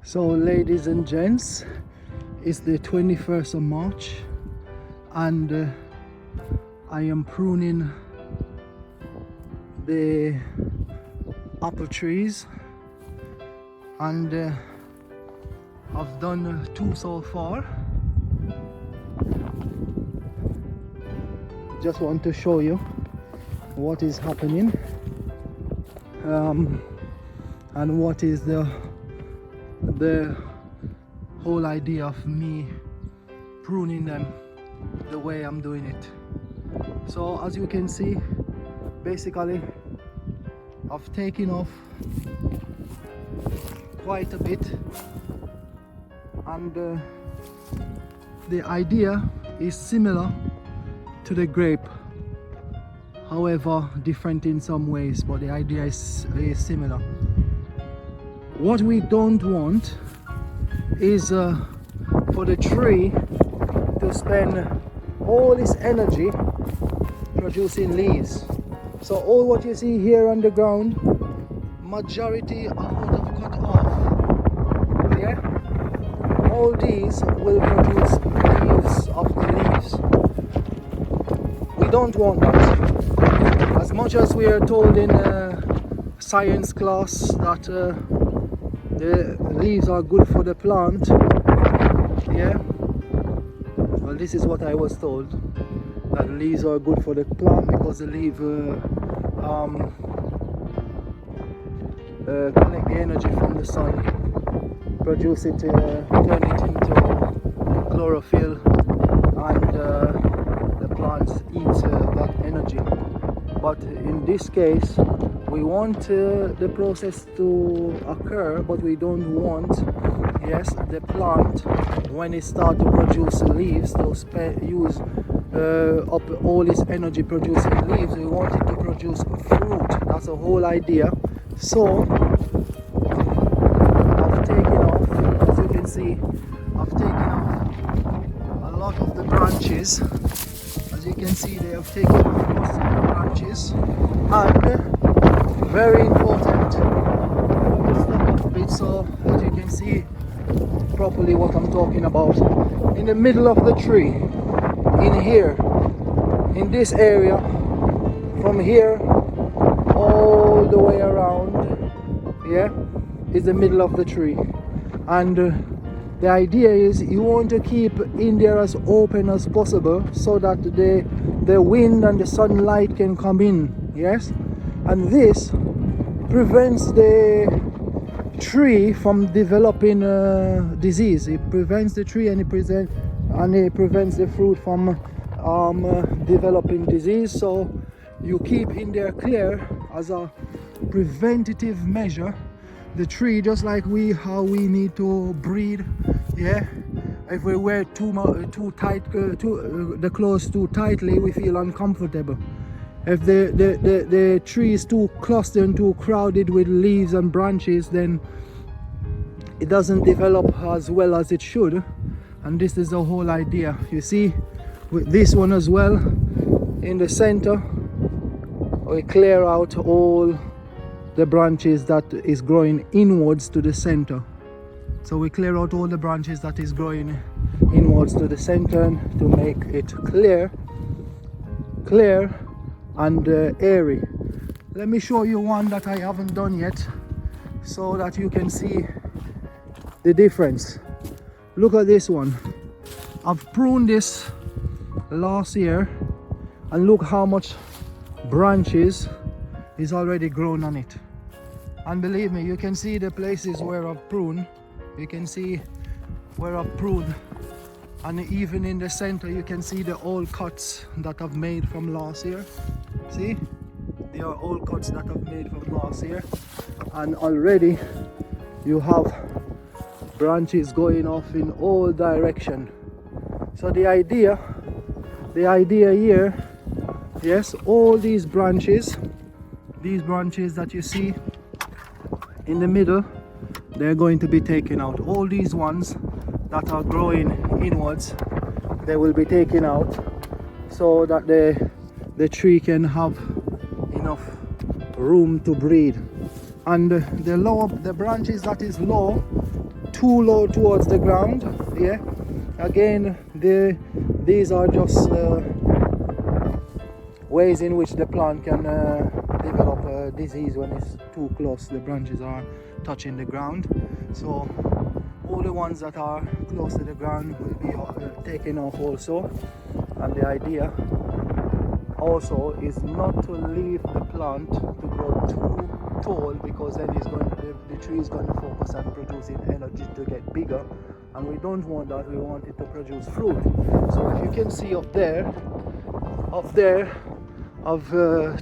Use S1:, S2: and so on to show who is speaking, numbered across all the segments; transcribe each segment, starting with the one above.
S1: So ladies and gents, it's the 21st of March and I am pruning the apple trees, and I've done 2 so far. Just want to show you what is happening and what is the whole idea of me pruning them the way I'm doing it. So as you can see, basically I've taken off quite a bit, and the idea is similar to the grape, however different in some ways, but the idea is similar. What we don't want is for the tree to spend all its energy producing leaves. So all what you see here on the ground, majority I would have cut off. Yeah, all these will produce leaves of the leaves. We don't want that. As much as we are told in science class that the leaves are good for the plant, yeah, well, this is what I was told, that leaves are good for the plant because the leaf collect the energy from the sun, produce it, turn it into chlorophyll, and the plants eat that energy. But in this case, we want the process to occur, but we don't want, yes, the plant, when it starts to produce leaves, to use up all its energy producing leaves. We want it to produce fruit. That's the whole idea. So I've taken off, as you can see, I've taken off a lot of the branches. As you can see, they have taken off most of the branches, and very important, step up a bit so that you can see properly what I'm talking about. In the middle of the tree, in here, in this area, from here all the way around, yeah, is the middle of the tree. And the idea is you want to keep in there as open as possible so that the wind and the sunlight can come in, yes. And this prevents the tree from developing disease. It prevents the tree, and it prevents the fruit from developing disease. So you keep in there clear as a preventative measure the tree, just like how we need to breathe. Yeah, if we wear too tight the clothes too tightly, we feel uncomfortable. If the tree is too clustered and too crowded with leaves and branches, then it doesn't develop as well as it should. And this is the whole idea. You see, with this one as well, in the center, we clear out all the branches that is growing inwards to the center. So we clear out all the branches that is growing inwards to the center to make it clear and airy. Let me show you one that I haven't done yet so that you can see the difference. Look at this one. I've pruned this last year and look how much branches is already grown on it. And believe me, you can see the places where I've pruned. You can see where I've pruned, and even in the center you can see the old cuts that I've made from last year. See, they are old cuts that I've made from last year, and already you have branches going off in all direction. So the idea here, yes, all these branches that you see in the middle, they're going to be taken out. All these ones that are growing inwards, they will be taken out so that the tree can have enough room to breathe. And the branches that is low, too low towards the ground, yeah, again, these are just ways in which the plant can develop a disease when it's too close. The branches are touching the ground, so all the ones that are close to the ground will be taken off also. And the idea also is not to leave the plant to grow too tall, because then the tree is going to focus on producing energy to get bigger, and we don't want that. We want it to produce fruit. So if you can see up there I've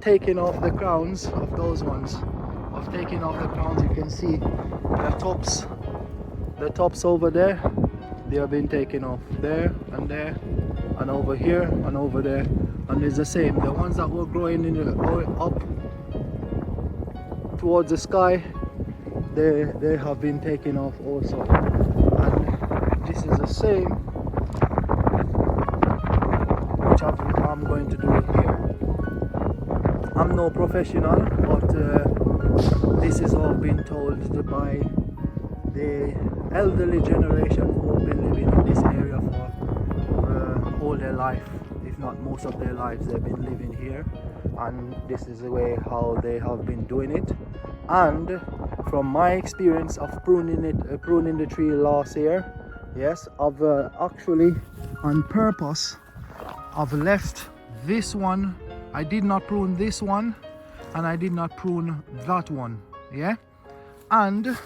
S1: taken off the crowns of those ones. I've taken off the crowns. You can see the tops over there, they have been taken off there, and over here and over there, and it's the same. The ones that were growing up towards the sky, they have been taken off also. And this is the same which I'm going to do here. I'm no professional, but this is all been told by the elderly generation who have been living in this area for all their life, if not most of their lives. They've been living here, and this is the way how they have been doing it. And from my experience of pruning the tree last year, yes, I've actually on purpose I've left this one. I did not prune this one, and I did not prune that one, yeah. And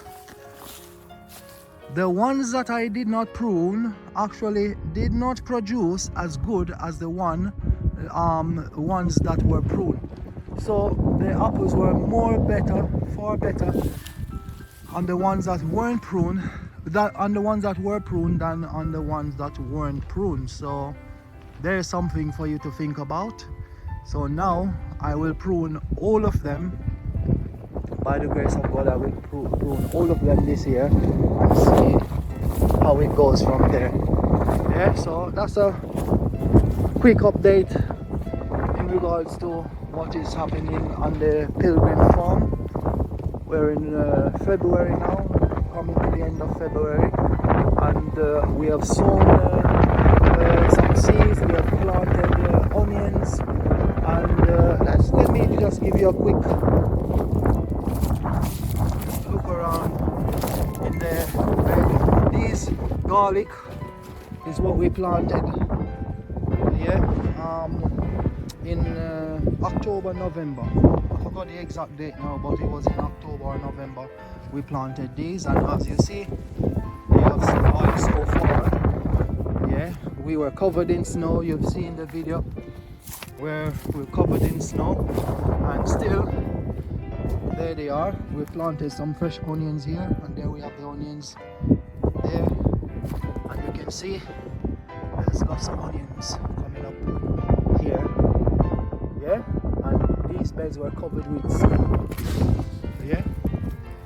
S1: the ones that I did not prune actually did not produce as good as the ones that were pruned. So the apples were far better on the ones that weren't pruned, than on the ones that were pruned than on the ones that weren't pruned. So there is something for you to think about. So now I will prune all of them. By the grace of God, I will prune all of them this year and see how it goes from there. Yeah, so that's a quick update in regards to what is happening on the Pilgrim farm. We're in February now, coming to the end of February, and we have sown some seeds, we have planted onions, and let me just give you a quick look around in there. This garlic is what we planted, yeah, in October, November. I forgot the exact date now, but it was in October or November we planted these, and as you see, they have survived so far. Yeah, we were covered in snow. You've seen the video where we're covered in snow, and still there they are. We planted some fresh onions here, and there we have the onions there, and you can see there's lots of onions coming up here, yeah, and these beds were covered with snow, yeah.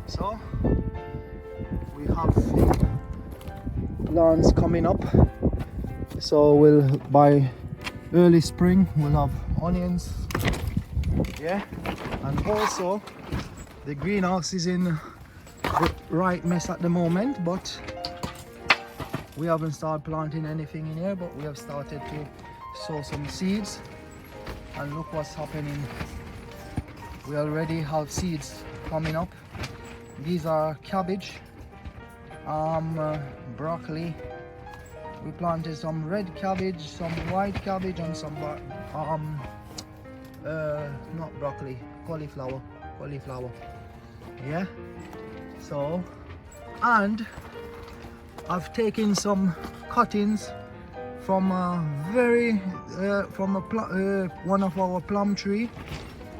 S1: So we have plants coming up, so by early spring we'll have onions Yeah, and also the greenhouse is in the right mess at the moment, but we haven't started planting anything in here, but we have started to sow some seeds, and look what's happening. We already have seeds coming up. These are cabbage, broccoli. We planted some red cabbage, some white cabbage, and some not broccoli, cauliflower. Yeah, so, and I've taken some cuttings from one of our plum tree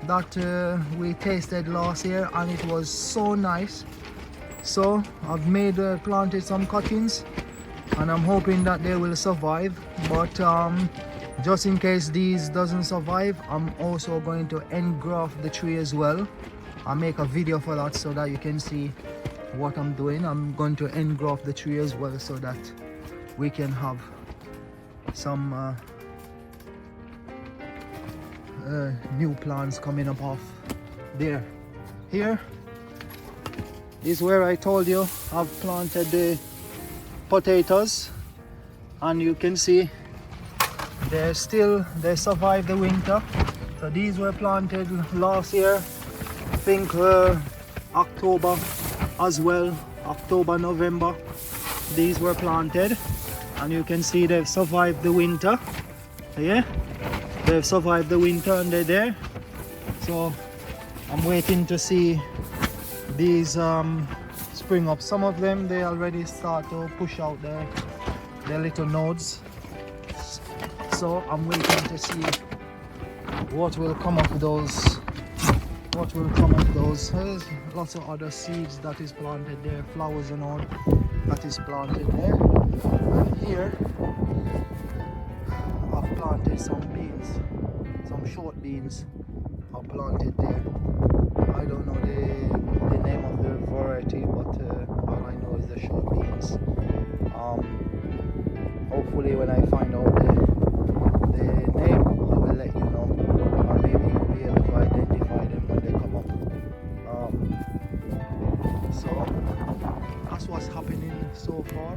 S1: that we tasted last year, and it was so nice. So I've planted some cuttings, and I'm hoping that they will survive, but just in case these doesn't survive, I'm also going to engraft the tree as well. I'll make a video for that so that you can see what I'm doing. I'm going to engraft the tree as well so that we can have some new plants coming up off there. Here is where I told you I've planted the potatoes, and you can see they survived the winter. So these were planted last year, I think October as well, October, November. These were planted, and you can see they've survived the winter. Yeah, they've survived the winter and they're there. So I'm waiting to see these spring up. Some of them, they already start to push out their little nodes. So I'm waiting to see what will come of those. There's lots of other seeds that is planted there, flowers and all that is planted there. And here I've planted some beans, some short beans are planted there. I don't know the name of the variety, but all I know is the short beans. Hopefully when I find out the name, I will let you know, or maybe you'll be able to identify them when they come up. So that's what's happening so far.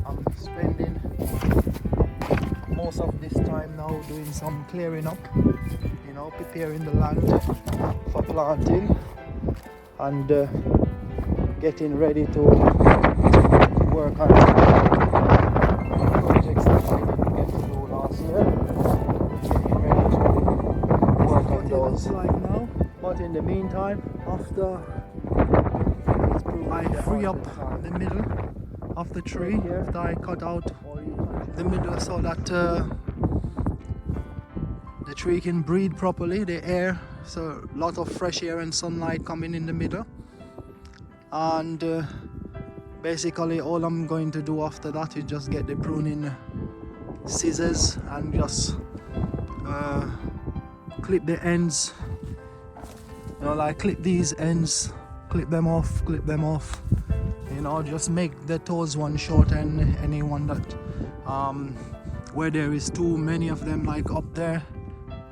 S1: I'm spending most of this time now doing some clearing up, you know, preparing the land for planting, and getting ready to work on projects that I didn't get to do last year. Getting ready to work on those like now. But in the meantime, after I free up the middle of the tree, after I cut out the middle so that the tree can breathe properly, the air, so a lot of fresh air and sunlight coming in the middle. And basically all I'm going to do after that is just get the pruning scissors and just clip the ends, you know, like clip these ends, clip them off, you know, just make the toes one short, and any one that where there is too many of them, like up there,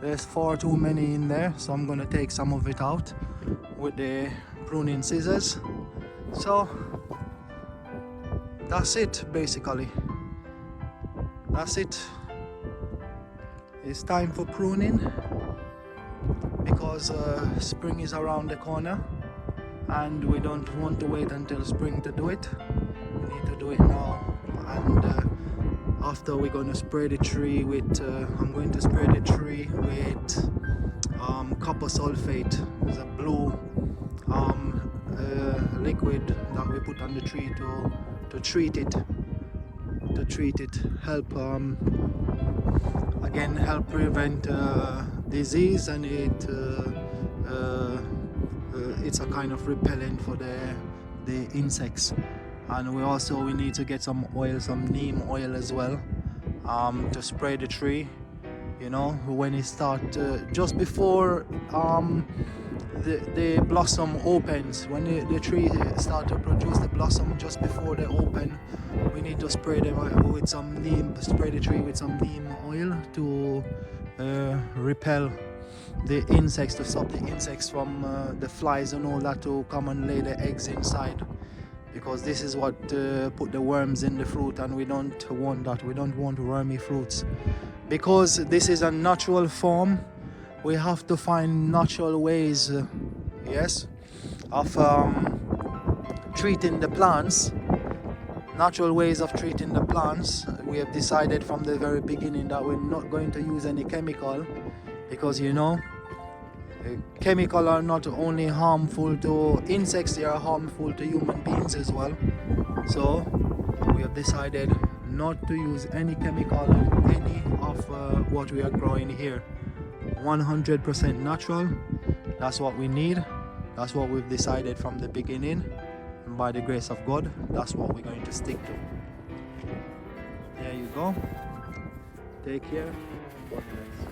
S1: there's far too many in there, so I'm gonna take some of it out with the pruning scissors. So that's it, basically. That's it. It's time for pruning, because spring is around the corner and we don't want to wait until spring to do it. We need to do it now. And after, we're going to spray the tree with I'm going to spray the tree with copper sulfate. It's a blue liquid that we put on the tree to treat it, help again help prevent disease, and it's a kind of repellent for the insects. And we need to get some oil, some neem oil as well, to spray the tree, you know, when it starts just before the blossom opens. When the tree start to produce the blossom, just before they open, we need to spray them with some neem, spray the tree with some neem oil to repel the insects, to stop the insects from the flies and all that to come and lay their eggs inside, because this is what put the worms in the fruit, and we don't want that. We don't want wormy fruits, because this is a natural form. We have to find natural ways, yes, of treating the plants, natural ways of treating the plants. We have decided from the very beginning that we're not going to use any chemical, because you know, chemical are not only harmful to insects, they are harmful to human beings as well. So we have decided not to use any chemical in any of what we are growing here. 100% natural, that's what we need. That's what we've decided from the beginning, and by the grace of God, that's what we're going to stick to. There you go. Take care. God bless.